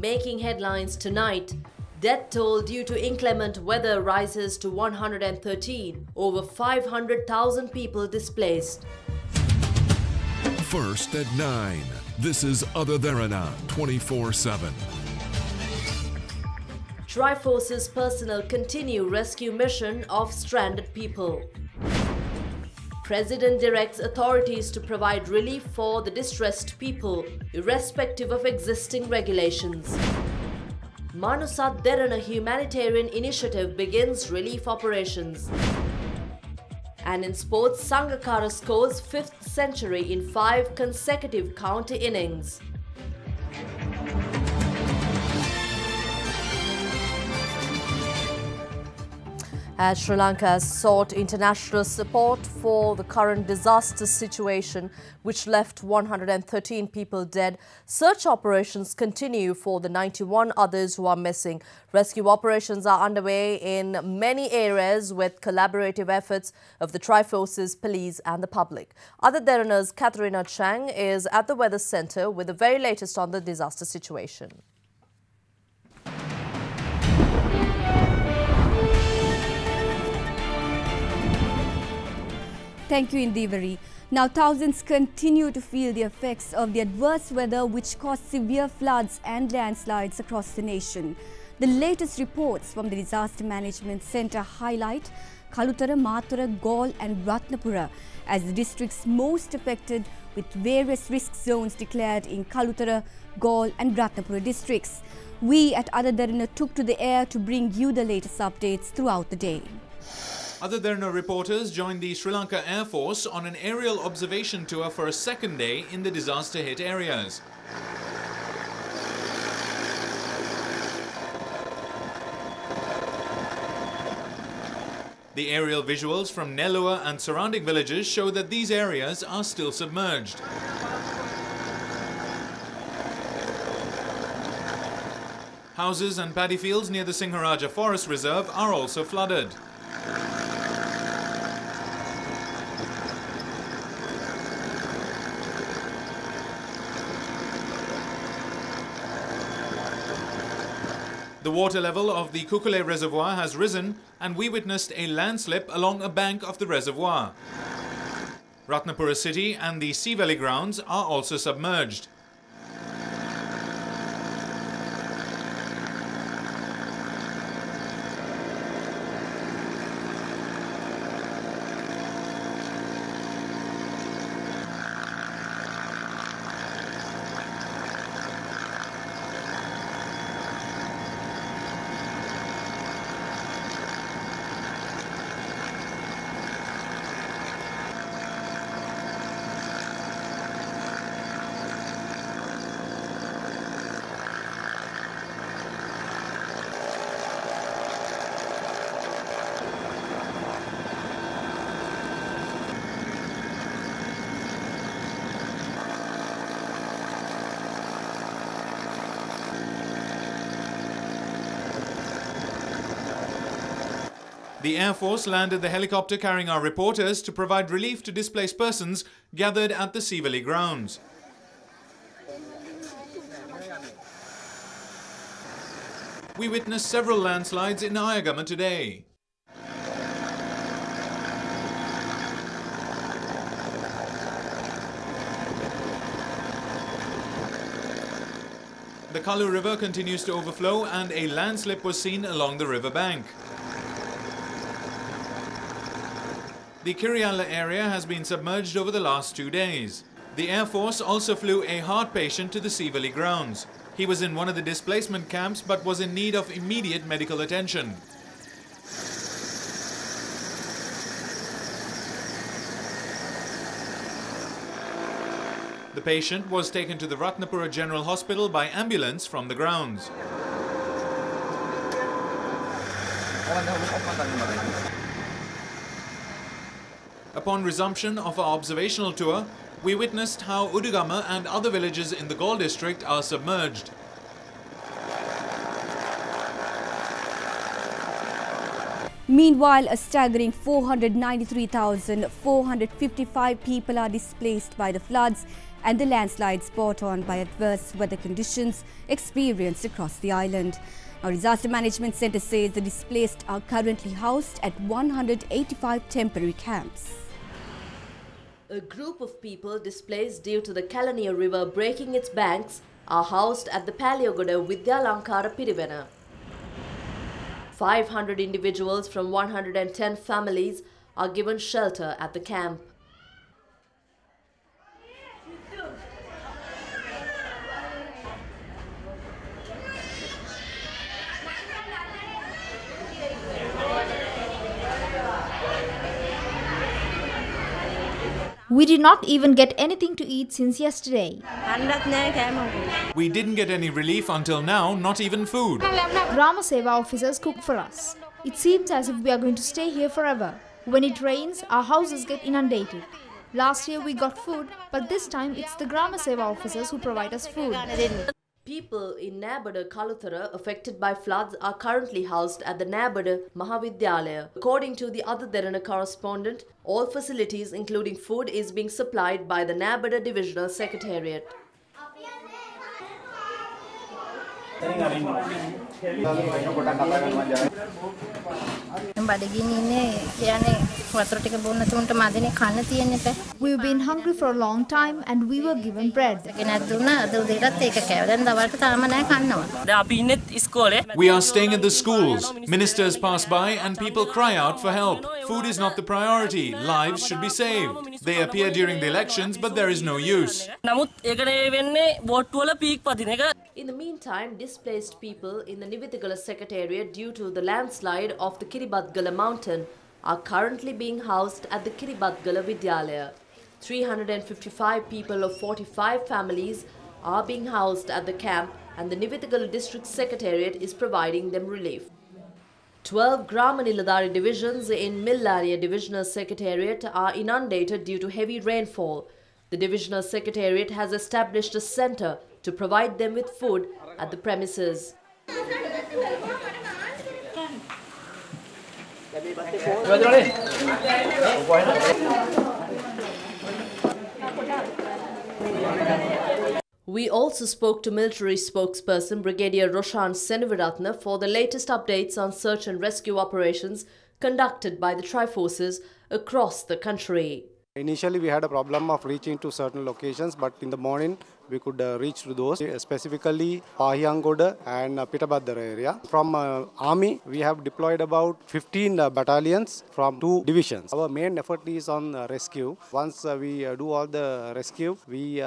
making headlines tonight. Death toll due to inclement weather rises to 113. Over 500,000 people displaced. First at 9. This is Other Derana 24/7. Tri-Forces personnel continue rescue mission of stranded people. President directs authorities to provide relief for the distressed people, irrespective of existing regulations. Manusat Derana humanitarian initiative begins relief operations. And in sports, Sangakkara scores 5th century in 5 consecutive county innings. As Sri Lanka has sought international support for the current disaster situation, which left 113 people dead, search operations continue for the 91 others who are missing. Rescue operations are underway in many areas with collaborative efforts of the Tri-Forces, police and the public. Other Derana's Katharina Chang is at the Weather Centre with the very latest on the disaster situation. Thank you, Indivari. Now, thousands continue to feel the effects of the adverse weather which caused severe floods and landslides across the nation. The latest reports from the Disaster Management Centre highlight Kalutara, Mathura, Galle and Ratnapura as the districts most affected, with various risk zones declared in Kalutara, Galle and Ratnapura districts. We at Other Derana took to the air to bring you the latest updates throughout the day. Other Derana reporters joined the Sri Lanka Air Force on an aerial observation tour for a second day in the disaster-hit areas. The aerial visuals from Nellua and surrounding villages show that these areas are still submerged. Houses and paddy fields near the Singharaja Forest Reserve are also flooded. The water level of the Kukule Reservoir has risen and we witnessed a landslip along a bank of the reservoir. Ratnapura city and the Sea Valley grounds are also submerged. The Air Force landed the helicopter carrying our reporters to provide relief to displaced persons gathered at the Sea Valley grounds. We witnessed several landslides in Ayagama today. The Kalu River continues to overflow and a landslip was seen along the river bank. The Kiriala area has been submerged over the last 2 days. The Air Force also flew a heart patient to the Sea Valley grounds. He was in one of the displacement camps but was in need of immediate medical attention. The patient was taken to the Ratnapura General Hospital by ambulance from the grounds. Upon resumption of our observational tour, we witnessed how Udugama and other villages in the Galle district are submerged. Meanwhile, a staggering 493,455 people are displaced by the floods and the landslides brought on by adverse weather conditions experienced across the island. Now, Disaster Management Centre says the displaced are currently housed at 185 temporary camps. A group of people displaced due to the Kalaniya River breaking its banks are housed at the Palayogoda Vidyalankara Pirivena. 500 individuals from 110 families are given shelter at the camp. We did not even get anything to eat since yesterday. We didn't get any relief until now, not even food. Grama Seva officers cook for us. It seems as if we are going to stay here forever. When it rains, our houses get inundated. Last year we got food, but this time it's the Grama Seva officers who provide us food. People in Nabada Kaluthara affected by floods are currently housed at the Nabada Mahavidyalaya. According to the other Derana correspondent, all facilities including food is being supplied by the Nabada Divisional Secretariat. We've been hungry for a long time and we were given bread. We are staying at the schools. Ministers pass by and people cry out for help. Food is not the priority. Lives should be saved. They appear during the elections, but there is no use. In the meantime, displaced people in the Nivitigala Secretariat due to the landslide of the Kiribadgala mountain are currently being housed at the Kiribadgala Vidyalaya. 355 people of 45 families are being housed at the camp and the Nivitigala District Secretariat is providing them relief. 12 Gramaniladari divisions in Millaria Divisional Secretariat are inundated due to heavy rainfall. The Divisional Secretariat has established a centre to provide them with food at the premises. We also spoke to military spokesperson Brigadier Roshan Senaviratne for the latest updates on search and rescue operations conducted by the Triforces across the country. Initially, we had a problem of reaching to certain locations, but in the morning, we could reach to those, specifically Pahiyangoda and Pitabadara area. From Army, we have deployed about 15 battalions from 2 divisions. Our main effort is on rescue. Once we do all the rescue, we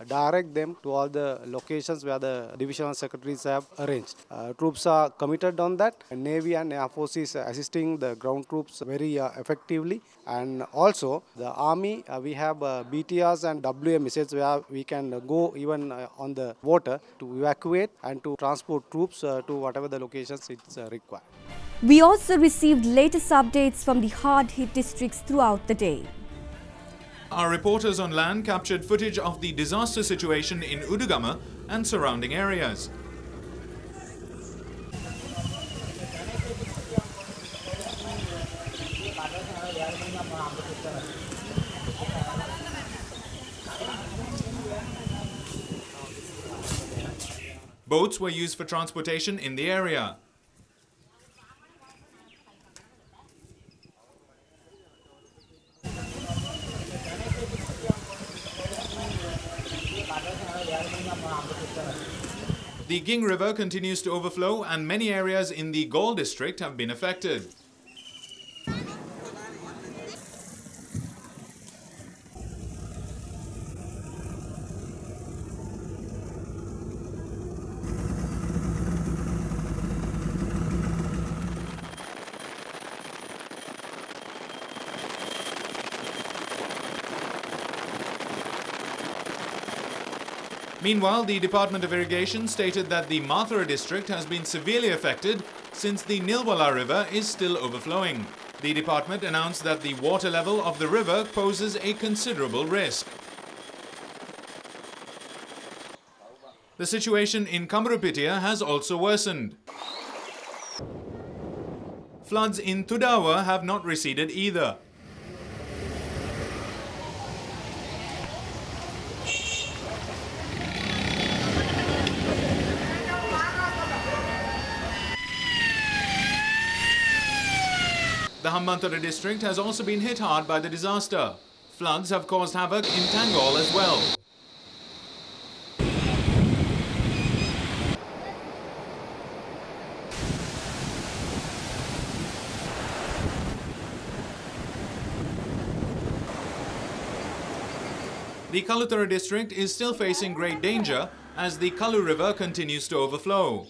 direct them to all the locations where the divisional secretaries have arranged. Troops are committed on that. Navy and Air Force is assisting the ground troops very effectively. And also, the Army, we have BTRs and WM missiles where we can go even on the water to evacuate and to transport troops to whatever the locations it's required. We also received latest updates from the hard-hit districts throughout the day. Our reporters on land captured footage of the disaster situation in Udugama and surrounding areas. Boats were used for transportation in the area. The Ging River continues to overflow and many areas in the Gaul district have been affected. Meanwhile, the Department of Irrigation stated that the Mathura district has been severely affected since the Nilwala River is still overflowing. The department announced that the water level of the river poses a considerable risk. The situation in Kamarupitiya has also worsened. Floods in Thudawa have not receded either. The Hambantota district has also been hit hard by the disaster. Floods have caused havoc in Tangol as well. The Kaluthara district is still facing great danger as the Kalu river continues to overflow.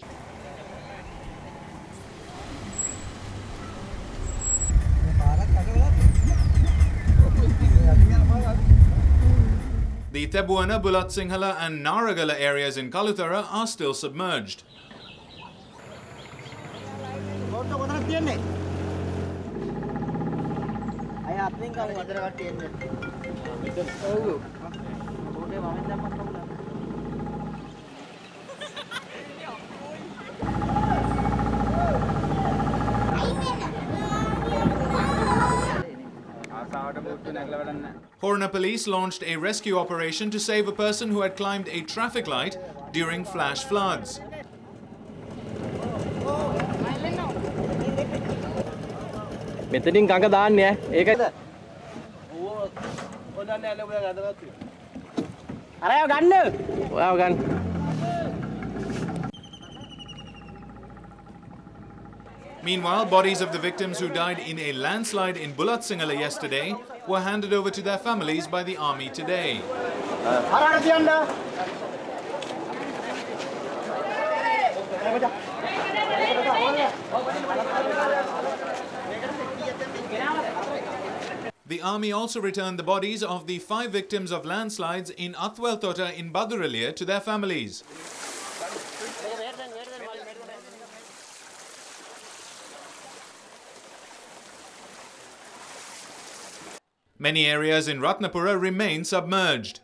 The Tebuana, Bulat-Singhala and Naragala areas in Kaluthara are still submerged. Horna police launched a rescue operation to save a person who had climbed a traffic light during flash floods. Meanwhile, bodies of the victims who died in a landslide in Bulat-Singhala yesterday were handed over to their families by the army today. The army also returned the bodies of the 5 victims of landslides in Athwelthota in Baduralia to their families. Many areas in Ratnapura remain submerged.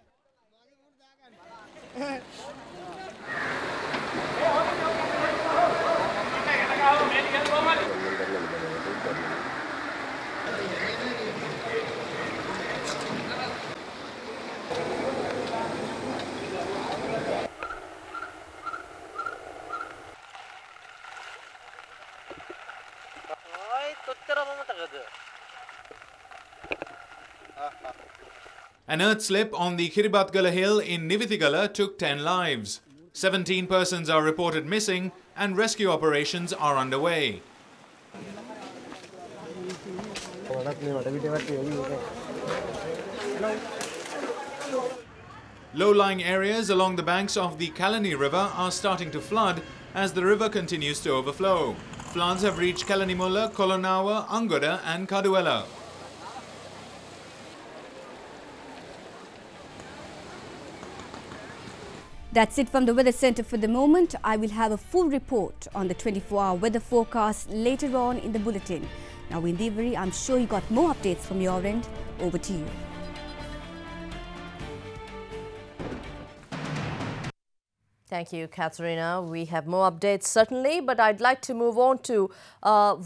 An earth slip on the Kiribatgala hill in Nivithigala took 10 lives. 17 persons are reported missing and rescue operations are underway. Low-lying areas along the banks of the Kalani River are starting to flood as the river continues to overflow. Floods have reached Kalanimulla, Kolonawa, Angoda and Kaduela. That's it from the Weather Centre for the moment. I will have a full report on the 24-hour weather forecast later on in the bulletin. Now, in Devari, I'm sure you got more updates from your end. Over to you. Thank you, Katharina. We have more updates certainly, but I'd like to move on to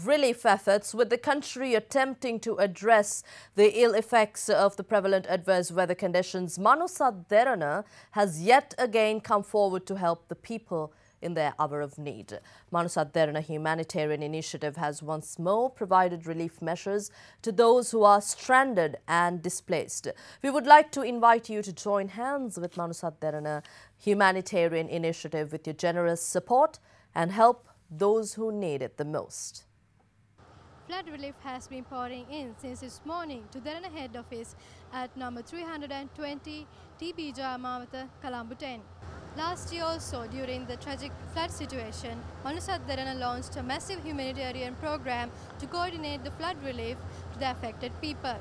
relief efforts with the country attempting to address the ill effects of the prevalent adverse weather conditions. Derana has yet again come forward to help the people in their hour of need. Derana humanitarian initiative has once more provided relief measures to those who are stranded and displaced. We would like to invite you to join hands with Derana humanitarian initiative with your generous support and help those who need it the most. Flood relief has been pouring in since this morning to Derana head office at number 320 TB Jayamawatha, Colombo 10. Last year also, during the tragic flood situation, Derana launched a massive humanitarian program to coordinate the flood relief to the affected people.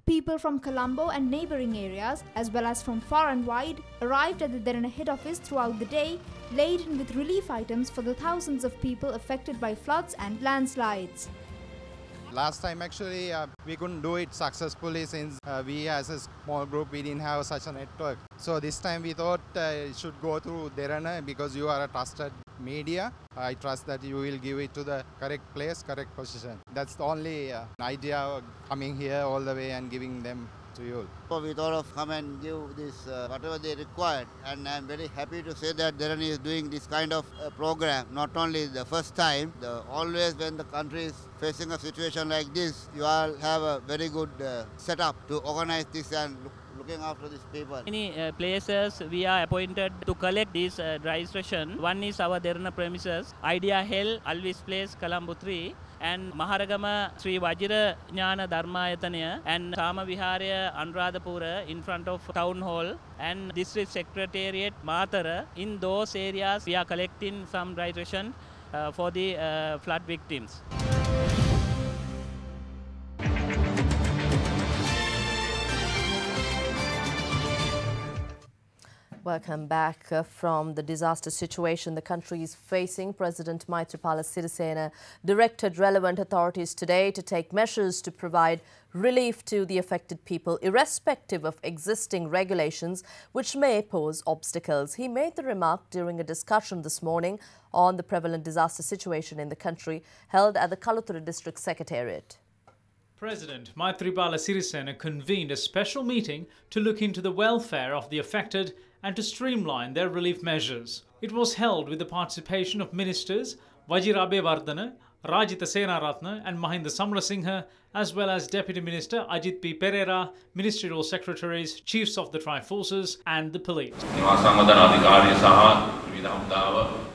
People from Colombo and neighbouring areas, as well as from far and wide, arrived at the Derana head office throughout the day, laden with relief items for the thousands of people affected by floods and landslides. Last time actually we couldn't do it successfully since we as a small group we didn't have such a network. So this time we thought it should go through Derana because you are a trusted media. I trust that you will give it to the correct place, correct position. That's the only idea of coming here all the way and giving them to you. So we thought of come and give this whatever they required, and I'm very happy to say that Derana is doing this kind of program. Not only the first time, always when the country is facing a situation like this, you all have a very good setup to organize this and looking after these people. Many places we are appointed to collect this dry ration. One is our Derana premises, Idea Hill, Alvis Place, Colombo 3, and Maharagama Sri Vajira Jnana Dharmayatanya and Sama Viharya Anuradhapura in front of Town Hall and District Secretariat Matara. In those areas we are collecting some dry ration for the flood victims. Welcome back from the disaster situation the country is facing. President Maithripala Sirisena directed relevant authorities today to take measures to provide relief to the affected people, irrespective of existing regulations which may pose obstacles. He made the remark during a discussion this morning on the prevalent disaster situation in the country held at the Kalathura District Secretariat. President Maithripala Sirisena convened a special meeting to look into the welfare of the affected and to streamline their relief measures. It was held with the participation of ministers Vajira Abeyewardena, Rajitha Senaratne and Mahinda Samrasinghe, as well as Deputy Minister Ajit P. Pereira, Ministerial Secretaries, Chiefs of the Tri-Forces and the police.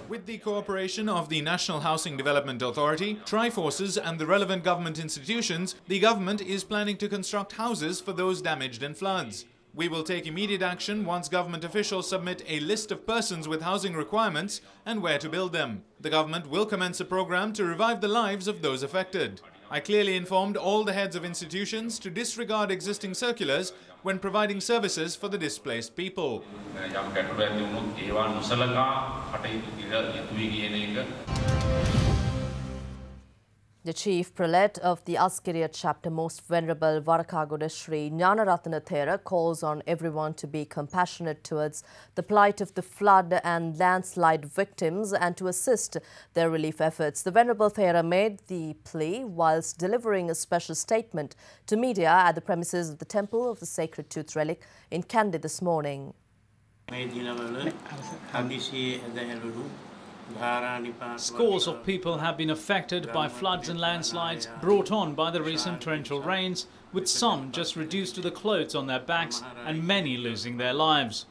With the cooperation of the National Housing Development Authority, Tri-Forces and the relevant government institutions, the government is planning to construct houses for those damaged in floods. We will take immediate action once government officials submit a list of persons with housing requirements and where to build them. The government will commence a program to revive the lives of those affected. I clearly informed all the heads of institutions to disregard existing circulars when providing services for the displaced people. The Chief Prelate of the Askariya chapter, Most Venerable Varakagoda Sri Jnanaratana Thera, calls on everyone to be compassionate towards the plight of the flood and landslide victims and to assist their relief efforts. The Venerable Thera made the plea whilst delivering a special statement to media at the premises of the Temple of the Sacred Tooth Relic in Kandy this morning. Scores of people have been affected by floods and landslides brought on by the recent torrential rains, with some just reduced to the clothes on their backs and many losing their lives.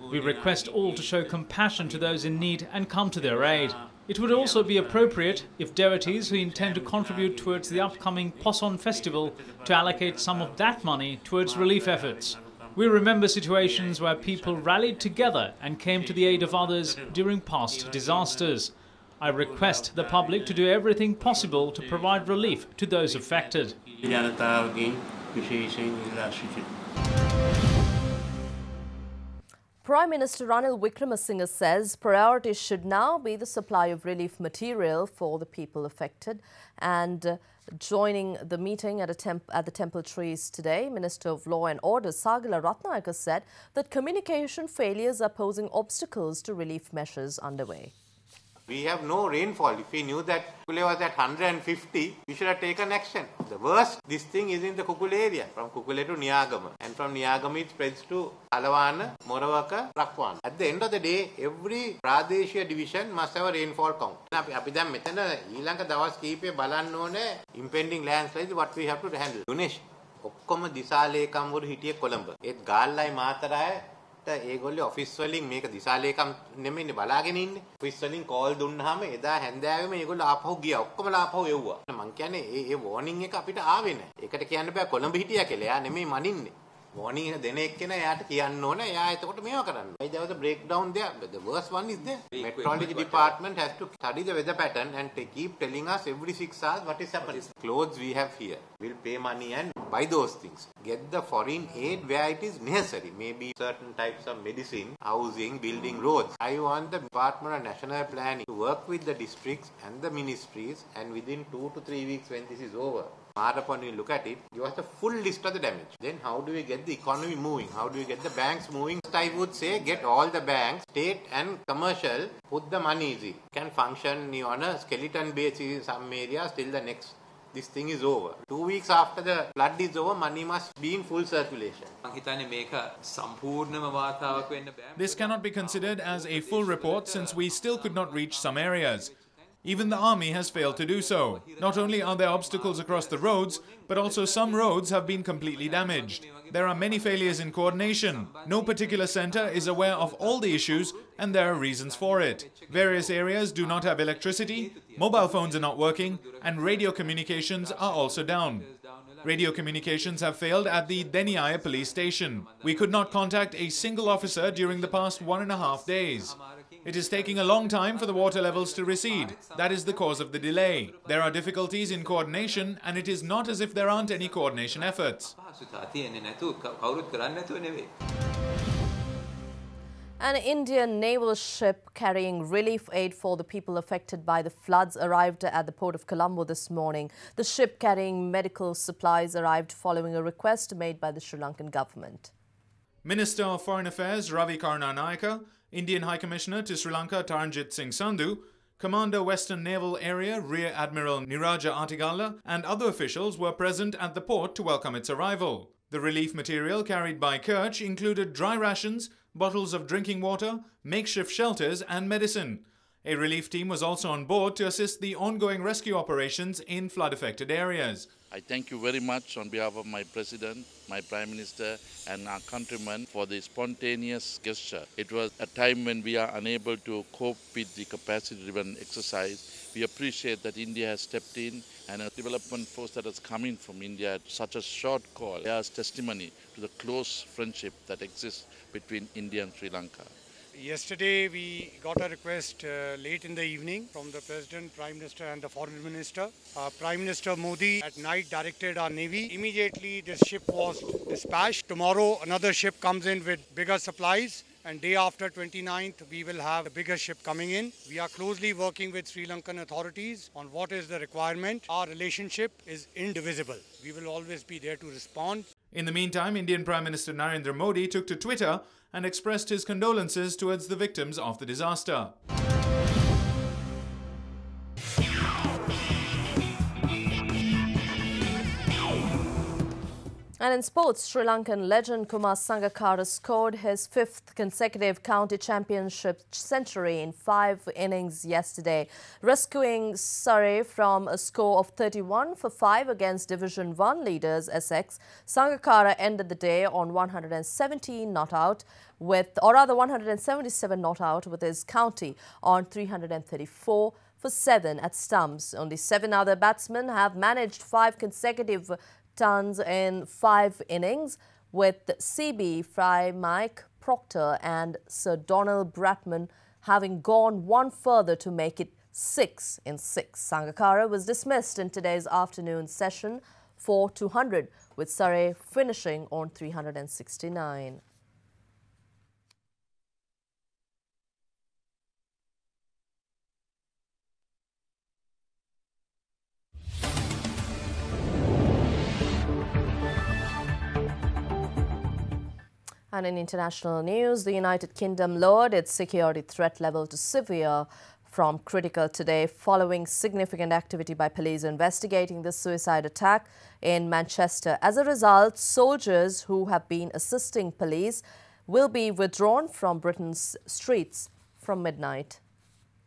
We request all to show compassion to those in need and come to their aid. It would also be appropriate if devotees who intend to contribute towards the upcoming Poson festival to allocate some of that money towards relief efforts. We remember situations where people rallied together and came to the aid of others during past disasters. I request the public to do everything possible to provide relief to those affected. Prime Minister Ranil Wickremesinghe says priorities should now be the supply of relief material for the people affected. And joining the meeting at the Temple Trees today, Minister of Law and Order Sagala Ratnayaka said that communication failures are posing obstacles to relief measures underway. We have no rainfall. If we knew that Kukule was at 150, we should have taken action. The worst, this thing is in the Kukule area, from Kukule to Niyagama. And from Niyagama it spreads to Alawana, Morawaka, Rakwan. At the end of the day, every Pradeshia division must have a rainfall count. අපි දැන් මෙතන ඊළඟ දවස් කීපේ බලන්න ඕනේ impending landslides what we have to handle. Gunesh, ඔක්කොම දිසාලේකම්වරු හිටියේ කොළඹ. ඒත් ගාල්ලයි මාතරයි ඒගොල්ලෝ ඔෆිස් වලින් මේක දිසාලේකම් නෙමෙයිනේ බලාගෙන ඉන්නේ. ඔෆිස් වලින් කෝල් දුන්නාම එදා හැන්දෑවෙම ඒගොල්ලෝ ආපහු ගියා. ඔක්කොමලා ආපහු එව්වා. මං කියන්නේ ඒ වෝනින් එක අපිට ආවේ නැහැ. ඒකට කියන්න බෑ කොළඹ හිටියා කියලා. එයා නෙමෙයි මනින්නේ. Warning දෙන එක්කෙනා එයාට කියන්න ඕන එයා එතකොට මේව කරන්න. There was a breakdown there. The worst one is there. Meteorology department has to study the weather pattern and keep telling us every 6 hours what is happening. Clothes we have here. We'll pay money and buy those things. Get the foreign aid where it is necessary. Maybe certain types of medicine, housing, building roads. I want the Department of National Planning to work with the districts and the ministries, and within 2 to 3 weeks when this is over, when you look at it, give us the full list of the damage. Then how do we get the economy moving? How do we get the banks moving? I would say get all the banks, state and commercial, put the money easy. Can function on a skeleton basis in some areas till the next this thing is over. 2 weeks after the flood is over, money must be in full circulation. This cannot be considered as a full report since we still could not reach some areas. Even the army has failed to do so. Not only are there obstacles across the roads, but also some roads have been completely damaged. There are many failures in coordination. No particular center is aware of all the issues and there are reasons for it. Various areas do not have electricity, mobile phones are not working, and radio communications are also down. Radio communications have failed at the Deniaya police station. We could not contact a single officer during the past 1.5 days. It is taking a long time for the water levels to recede. That is the cause of the delay. There are difficulties in coordination and it is not as if there aren't any coordination efforts. An Indian naval ship carrying relief aid for the people affected by the floods arrived at the port of Colombo this morning. The ship carrying medical supplies arrived following a request made by the Sri Lankan government. Minister of Foreign Affairs Ravi Karunanayake, Indian High Commissioner to Sri Lanka Taranjit Singh Sandhu, Commander Western Naval Area Rear Admiral Niraja Atigalla and other officials were present at the port to welcome its arrival. The relief material carried by Kerch included dry rations, bottles of drinking water, makeshift shelters and medicine. A relief team was also on board to assist the ongoing rescue operations in flood-affected areas. I thank you very much on behalf of my President, my Prime Minister and our countrymen for the spontaneous gesture. It was a time when we are unable to cope with the capacity-driven exercise. We appreciate that India has stepped in and a development force that has come in from India at such a short call bears testimony to the close friendship that exists between India and Sri Lanka. Yesterday we got a request late in the evening from the President, Prime Minister and the Foreign Minister. Prime Minister Modi at night directed our Navy. Immediately this ship was dispatched. Tomorrow another ship comes in with bigger supplies and day after 29th we will have a bigger ship coming in. We are closely working with Sri Lankan authorities on what is the requirement. Our relationship is indivisible. We will always be there to respond. In the meantime, Indian Prime Minister Narendra Modi took to Twitter and expressed his condolences towards the victims of the disaster. And in sports, Sri Lankan legend Kumar Sangakkara scored his 5th consecutive county championship century in 5 innings yesterday, rescuing Surrey from a score of 31 for 5 against Division 1 leaders Essex. Sangakkara ended the day on 117 not out, or rather 177 not out, with his county on 334 for 7 at stumps. Only 7 other batsmen have managed 5 consecutive tons in 5 innings, with CB, Fry, Mike Proctor and Sir Donald Bradman having gone one further to make it 6 in 6. Sangakkara was dismissed in today's afternoon session for 200, with Surrey finishing on 369. And in international news, the United Kingdom lowered its security threat level to severe from critical today following significant activity by police investigating the suicide attack in Manchester. As a result, soldiers who have been assisting police will be withdrawn from Britain's streets from midnight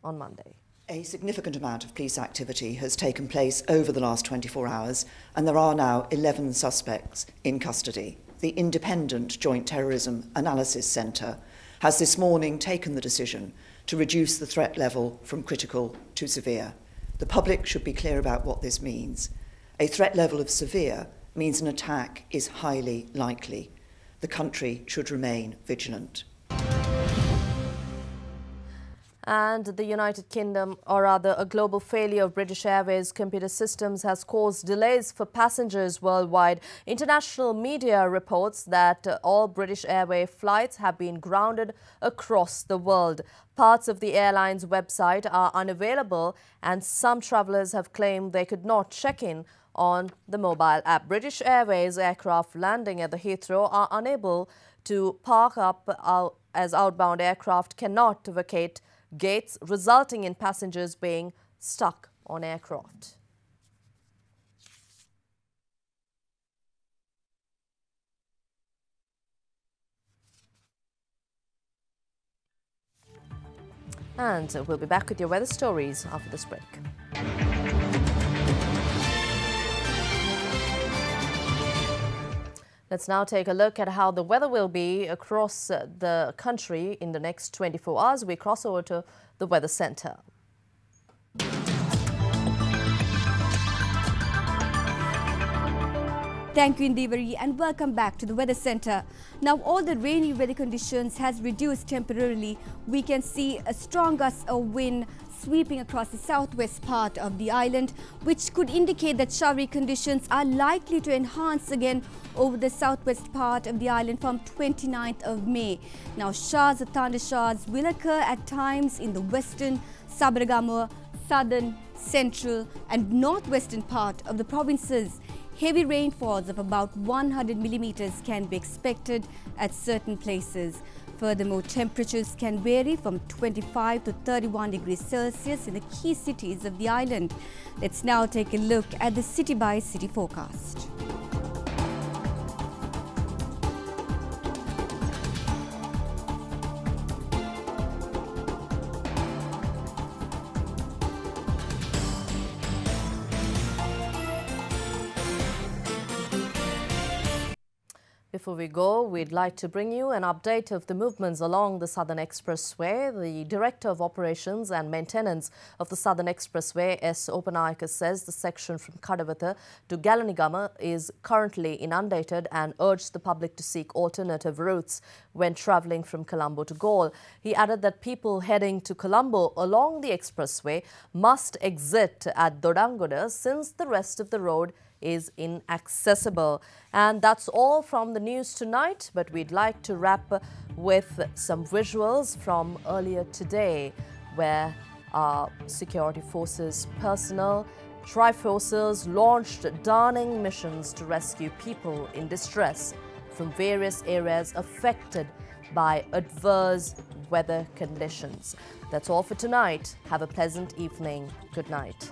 on Monday. A significant amount of police activity has taken place over the last 24 hours, and there are now 11 suspects in custody. The Independent Joint Terrorism Analysis Centre has this morning taken the decision to reduce the threat level from critical to severe. The public should be clear about what this means. A threat level of severe means an attack is highly likely. The country should remain vigilant. And the United Kingdom, or rather a global failure of British Airways computer systems, has caused delays for passengers worldwide. International media reports that all British Airways flights have been grounded across the world. Parts of the airline's website are unavailable and some travellers have claimed they could not check in on the mobile app. British Airways aircraft landing at the Heathrow are unable to park up as outbound aircraft cannot vacate gates, resulting in passengers being stuck on aircraft. And we'll be back with your weather stories after this break. Let's now take a look at how the weather will be across the country in the next 24 hours. We cross over to the Weather Centre. Thank you, Indivari, and welcome back to the Weather Centre. Now, all the rainy weather conditions has reduced temporarily. We can see a strong gust of wind sweeping across the southwest part of the island, which could indicate that showery conditions are likely to enhance again over the southwest part of the island from 29th of May. Now, showers or thunder showers will occur at times in the western, Sabaragamuwa, southern, central and northwestern part of the provinces. Heavy rainfalls of about 100 millimeters can be expected at certain places. Furthermore, temperatures can vary from 25 to 31 degrees Celsius in the key cities of the island. Let's now take a look at the city-by-city forecast. Before we go, we'd like to bring you an update of the movements along the Southern Expressway. The Director of Operations and Maintenance of the Southern Expressway, S. Opanayaka, says the section from Kadavatha to Galanigama is currently inundated and urged the public to seek alternative routes when travelling from Colombo to Galle. He added that people heading to Colombo along the expressway must exit at Dodangoda since the rest of the road is inaccessible. And that's all from the news tonight, but we'd like to wrap with some visuals from earlier today, where our security forces personnel, Triforces, launched daring missions to rescue people in distress from various areas affected by adverse weather conditions. That's all for tonight. Have a pleasant evening. Good night.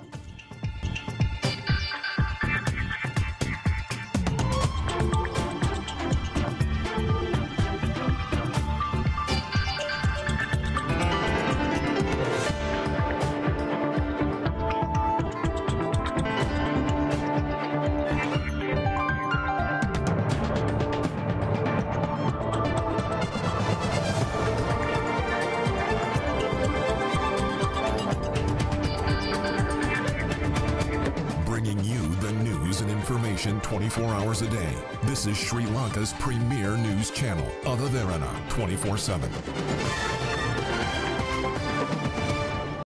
Information 24 hours a day. This is Sri Lanka's premier news channel, Derana, 24/7.